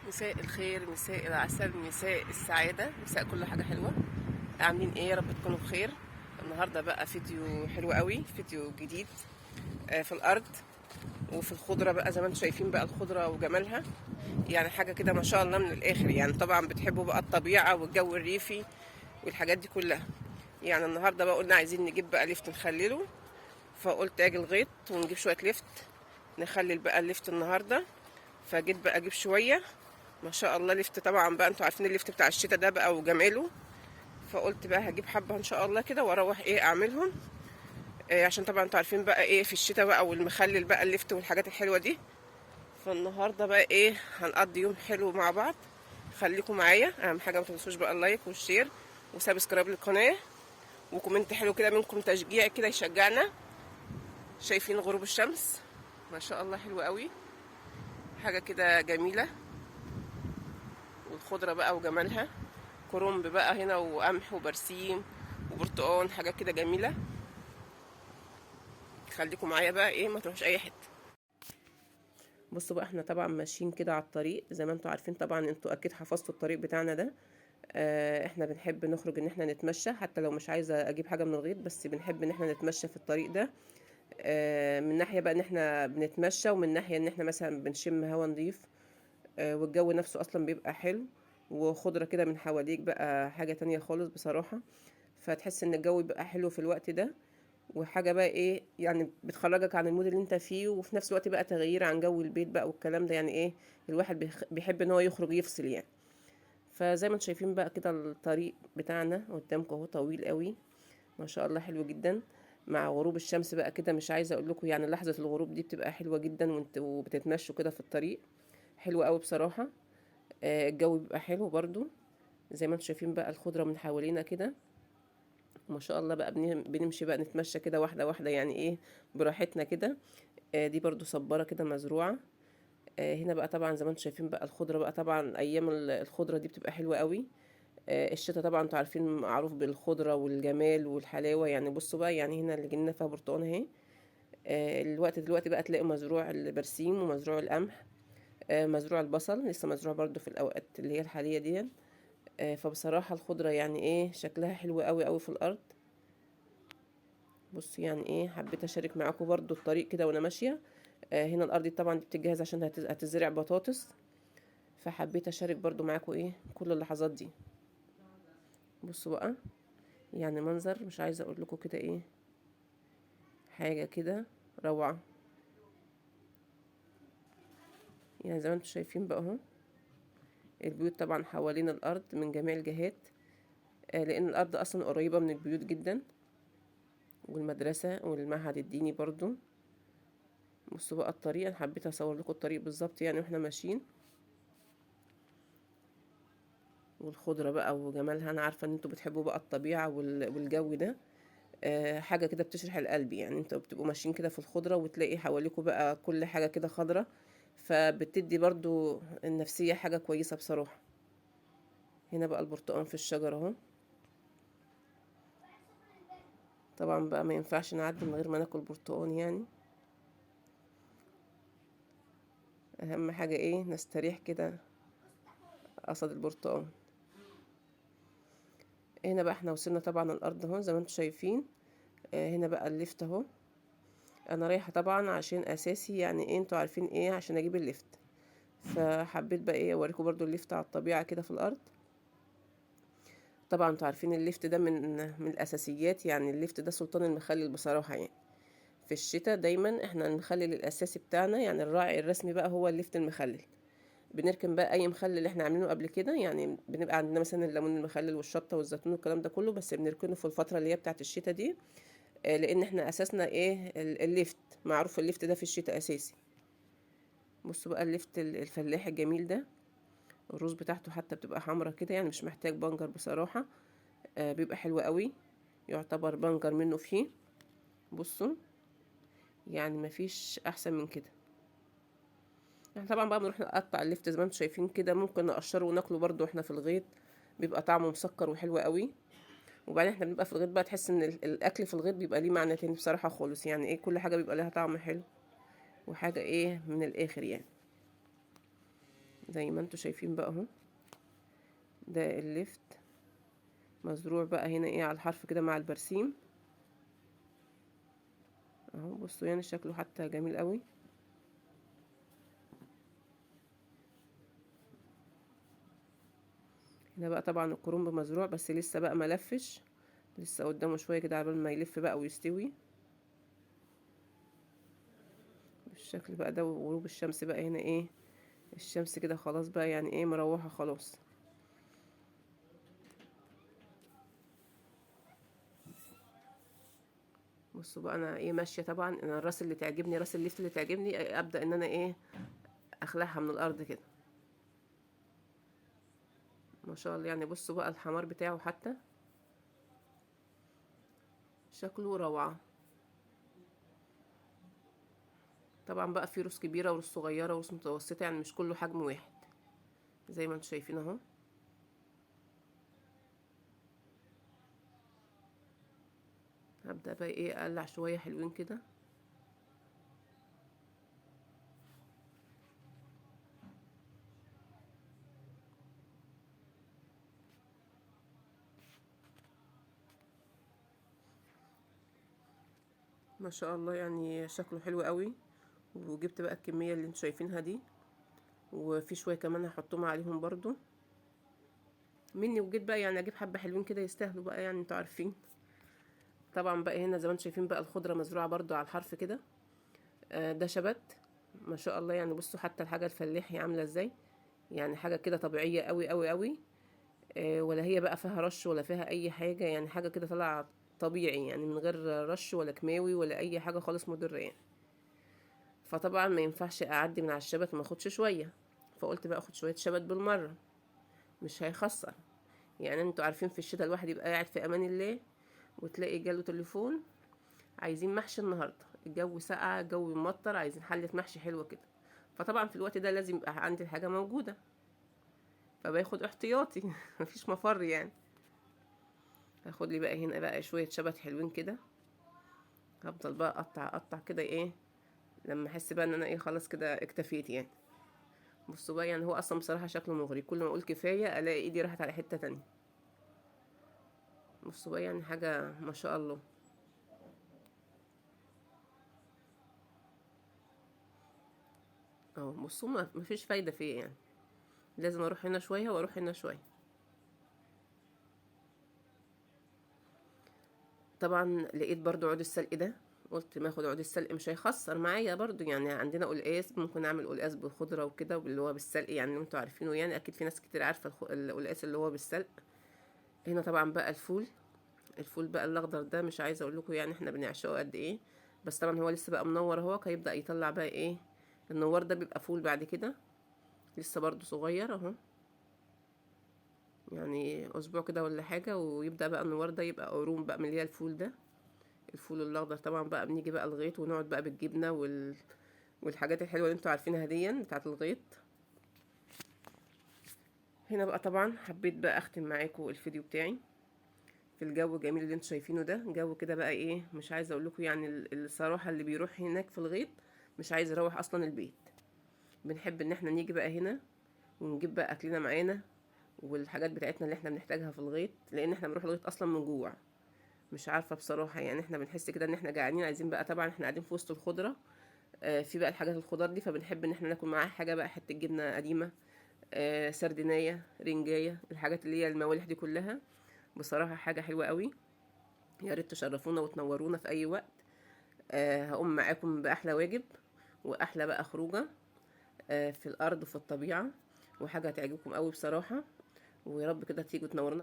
مساء الخير، مساء العسل، مساء السعادة، مساء كل حاجة حلوة. عاملين ايه؟ يا رب تكونوا بخير. النهاردة بقى فيديو حلو قوي، فيديو جديد في الأرض وفي الخضرة بقى. زي ما انتم شايفين بقى الخضرة وجمالها، يعني حاجة كده ما شاء الله من الآخر. يعني طبعا بتحبوا بقى الطبيعة والجو الريفي والحاجات دي كلها. يعني النهاردة بقى قلنا عايزين نجيب بقى ليفت نخلله، فقلت اجي الغيط ونجيب شوية ليفت نخلل بقى الليفت النهاردة. فجيت بقى اجيب شوية ما شاء الله لفت. طبعا بقى انتوا عارفين اللفت بتاع الشتاء ده بقى وجماله، فقلت بقى هجيب حبه ان شاء الله كده واروح ايه اعملهم. عشان طبعا انتوا عارفين بقى ايه في الشتاء بقى والمخلل بقى اللفت والحاجات الحلوه دي. فالنهارده بقى ايه هنقضي يوم حلو مع بعض. خليكم معايا، اهم حاجه ما تنسوش بقى اللايك والشير وسبسكرايب للقناه وكومنت حلو كده منكم، تشجيع كده يشجعنا. شايفين غروب الشمس ما شاء الله حلو قوي، حاجه كده جميله. والخضره بقى وجمالها، كرنب بقى هنا وقمح وبرسيم وبرتقان، حاجات كده جميله. خليكم معايا بقى ايه، ما تروحش اي حته. بصوا بقى احنا طبعا ماشيين كده على الطريق، زي ما انتوا عارفين طبعا، انتوا اكيد حفظتوا الطريق بتاعنا ده. احنا بنحب نخرج ان احنا نتمشى، حتى لو مش عايزه اجيب حاجه من الغيط، بس بنحب ان احنا نتمشى في الطريق ده. من ناحيه بقى ان احنا بنتمشى، ومن ناحيه ان احنا مثلا بنشم هوا نضيف. والجو نفسه اصلا بيبقى حلو، وخضره كده من حواليك بقى حاجه تانية خالص بصراحه. فتحس ان الجو بيبقى حلو في الوقت ده، وحاجه بقى ايه يعني بتخرجك عن المود اللي انت فيه، وفي نفس الوقت بقى تغيير عن جو البيت بقى والكلام ده. يعني ايه، الواحد بيحب ان هو يخرج يفصل يعني. فزي ما انتم شايفين بقى كده الطريق بتاعنا قدامكم اهو طويل قوي ما شاء الله، حلو جدا. مع غروب الشمس بقى كده، مش عايزه اقول لكم يعني لحظه الغروب دي بتبقى حلوه جدا وانتوا بتتمشوا كده في الطريق، حلوه قوي بصراحه. الجو بيبقى حلو برضو. زي ما انتم شايفين بقى الخضره من حوالينا كده ما شاء الله بقى. بنمشي بقى نتمشى كده واحده واحده، يعني ايه براحتنا كده. دي برضو صبارة كده مزروعة. هنا بقى طبعا زي ما انتم شايفين بقى الخضرة بقى. طبعا ايام الخضرة دي بتبقى حلوة قوي. الشتا طبعا انتوا عارفين معروف بالخضرة والجمال والحلاوة. يعني بصوا بقى، يعني هنا اللي جنينا فيها برتقان اهي. الوقت دلوقتي بقى تلاقوا مزروع البرسيم ومزروع القمح. مزروع البصل لسه مزروع برضو في الاوقات اللي هي الحالية دي. فبصراحة الخضرة يعني ايه شكلها حلو قوي قوي في الارض. بص يعني ايه، حبيت اشارك معاكم برضو الطريق كده وانا ماشيه. هنا الارض دي طبعا دي بتتجهز عشان هتزرع بطاطس. فحبيت اشارك برضو معاكم ايه كل اللحظات دي. بصوا بقى، يعني منظر مش عايزه اقول لكم كده ايه، حاجه كده روعه. يعني زي ما انتم شايفين بقى اهو، البيوت طبعا حوالين الارض من جميع الجهات. لان الارض اصلا قريبه من البيوت جدا، والمدرسه والمعهد الديني برضو. بصوا بقى الطريق، انا حبيت اصور لكم الطريق بالظبط يعني واحنا ماشيين. والخضرة بقى وجمالها، انا عارفة ان انتوا بتحبوا بقى الطبيعة والجو ده. حاجة كده بتشرح القلب. يعني انتوا بتبقوا ماشيين كده في الخضرة وتلاقي حواليكوا بقى كل حاجة كده خضرة، فبتدي برضو النفسية حاجة كويسة بصراحة. هنا بقى البرتقال في الشجرة اهو. طبعا بقى ما ينفعش نعدي من غير ما ناكل برتقال يعني. اهم حاجة ايه، نستريح كده قصد البرتقال. هنا بقى احنا وصلنا طبعا الارض اهو زي ما انتوا شايفين. هنا بقى الليفت اهو. انا رايحه طبعا عشان اساسي يعني ايه، انتوا عارفين ايه، عشان اجيب الليفت. فحبيت بقى ايه اوريكم برضو الليفت على الطبيعه كده في الارض. طبعا انتوا عارفين الليفت ده من الاساسيات. يعني الليفت ده سلطان المخلل بصراحه يعني. في الشتاء دايما احنا المخلل الاساسي بتاعنا، يعني الراعي الرسمي بقى هو الليفت المخلل. بنركن بقى اي مخلل اللي احنا عاملينه قبل كده. يعني بنبقى عندنا مثلا الليمون المخلل والشطه والزيتون والكلام ده كله، بس بنركنه في الفتره اللي هي بتاعه الشتاء دي. لان احنا اساسنا ايه الليفت. معروف الليفت ده في الشتاء اساسي. بصوا بقى الليفت الفلاحي الجميل ده. الروز بتاعته حتى بتبقى حمرا كده، يعني مش محتاج بنجر بصراحة. بيبقى حلو قوي، يعتبر بنجر منه فيه. بصوا، يعني مفيش احسن من كده. احنا طبعا بقى بنروح نقطع الليفت زي ما انتم شايفين كده، ممكن نقشره وناكله برضو احنا في الغيط. بيبقى طعمه مسكر وحلو قوي. وبعدين احنا بنبقى في الغيط بقى تحس ان الاكل في الغيط بيبقى ليه معنى تاني بصراحة خالص. يعني ايه، كل حاجة بيبقى لها طعم حلو، وحاجة ايه من الاخر يعني. زي ما انتوا شايفين بقى اهو. ده الليفت مزروع بقى هنا ايه على الحرف كده مع البرسيم اهو. بصوا يعني شكله حتى جميل قوي. هنا بقى طبعا الكرنب مزروع بس لسه بقى ملفش، لسه قدامه شويه كده عبال ما يلف بقى ويستوي بالشكل بقى ده. وغروب الشمس بقى هنا ايه، الشمس كده خلاص بقى يعني ايه مروحه خلاص. بصوا بقى انا ايه ماشيه. طبعا انا الراس اللي تعجبني، راس الليفت اللي تعجبني ابدا ان انا ايه اخلعها من الارض كده ما شاء الله. يعني بصوا بقى الحمار بتاعه حتى شكله روعه. طبعا بقى في روس كبيره وروس صغيره وروس متوسطه، يعني مش كله حجم واحد زي ما انتم شايفين اهو. هبدا بقى ايه اقلع شويه حلوين كده. ما شاء الله يعني شكله حلو قوي. وجبت بقى الكميه اللي انتم شايفينها دي، وفي شويه كمان هحطهم عليهم برضو مني. وجيت بقى يعني اجيب حبه حلوين كده يستاهلوا بقى، يعني انتوا عارفين. طبعا بقى هنا زي ما انتم شايفين بقى الخضره مزروعه برضو على الحرف كده. ده شبت ما شاء الله. يعني بصوا حتى الحاجه الفلاحي عامله ازاي، يعني حاجه كده طبيعيه قوي قوي قوي. ولا هي بقى فيها رش ولا فيها اي حاجه، يعني حاجه كده طالعه طبيعي، يعني من غير رش ولا كيماوي ولا اي حاجه خالص مضره يعني. فطبعا ما ينفعش اعدي من على الشبت وما اخدش شويه، فقلت بقى اخد شويه شبت بالمره مش هيخسر. يعني انتوا عارفين في الشتاء الواحد يبقى قاعد في امان الله وتلاقي جاله تليفون عايزين محشي النهارده، الجو ساقع الجو ممطر عايزين حله محشي حلوه كده. فطبعا في الوقت ده لازم يبقى عندي الحاجه موجوده، فباخد احتياطي مفيش مفر يعني. هاخد لي بقى هنا بقى شويه شبت حلوين كده. هفضل بقى اقطع كده ايه لما احس بقى ان انا ايه خلاص كده اكتفيت يعني. بصوا بقى يعني هو اصلا بصراحه شكله مغري، كل ما اقول كفايه الاقي ايدي راحت على حته تانية. بصوا بقى يعني حاجه ما شاء الله. اهو بصوا ما فيش فايده فيه يعني، لازم اروح هنا شويه واروح هنا شويه. طبعا لقيت برضو عود السلق ده، قلت ما اخد عود السلق مش هيخسر معايا برضو. يعني عندنا قلقاس ممكن اعمل قلقاس بالخضره وكده واللي هو بالسلق، يعني انتوا عارفينه يعني اكيد في ناس كتير عارفه القلقاس اللي هو بالسلق. هنا طبعا بقى الفول بقى الاخضر ده مش عايزه اقول لكم يعني احنا بنعشقه قد ايه. بس طبعا هو لسه بقى منور اهو، هيبدا يطلع بقى ايه النوار ده بيبقى فول بعد كده. لسه برضو صغير اهو، يعني اسبوع كده ولا حاجه ويبدا بقى النوار ده يبقى قرون بقى من اللي هي الفول ده. الفول الاخضر طبعا بقى بنيجي بقى الغيط ونقعد بقى بالجبنه والحاجات الحلوه اللي انتوا عارفينها دي بتاعه الغيط. هنا بقى طبعا حبيت بقى اختم معاكم الفيديو بتاعي في الجو الجميل اللي انتوا شايفينه ده. جو كده بقى ايه مش عايزه اقول لكم يعني الصراحه اللي بيروح هناك في الغيط مش عايز يروح اصلا البيت. بنحب ان احنا نيجي بقى هنا ونجيب بقى اكلنا معانا والحاجات بتاعتنا اللي احنا بنحتاجها في الغيط، لان احنا بنروح الغيط اصلا من جوع. مش عارفه بصراحه يعني احنا بنحس كده ان احنا جعانين عايزين بقى. طبعا احنا قاعدين في وسط الخضره في بقى الحاجات الخضار دي، فبنحب ان احنا ناكل معاها حاجه بقى حته جبنه قديمه سردينيه رنجايه، الحاجات اللي هي الموالح دي كلها. بصراحه حاجه حلوه قوي. يا ريت تشرفونا وتنورونا في اي وقت. هقوم معاكم باحلى واجب واحلى بقى خروجه في الارض وفي الطبيعه، وحاجه هتعجبكم قوي بصراحه. ويا رب كده تيجوا تنورونا.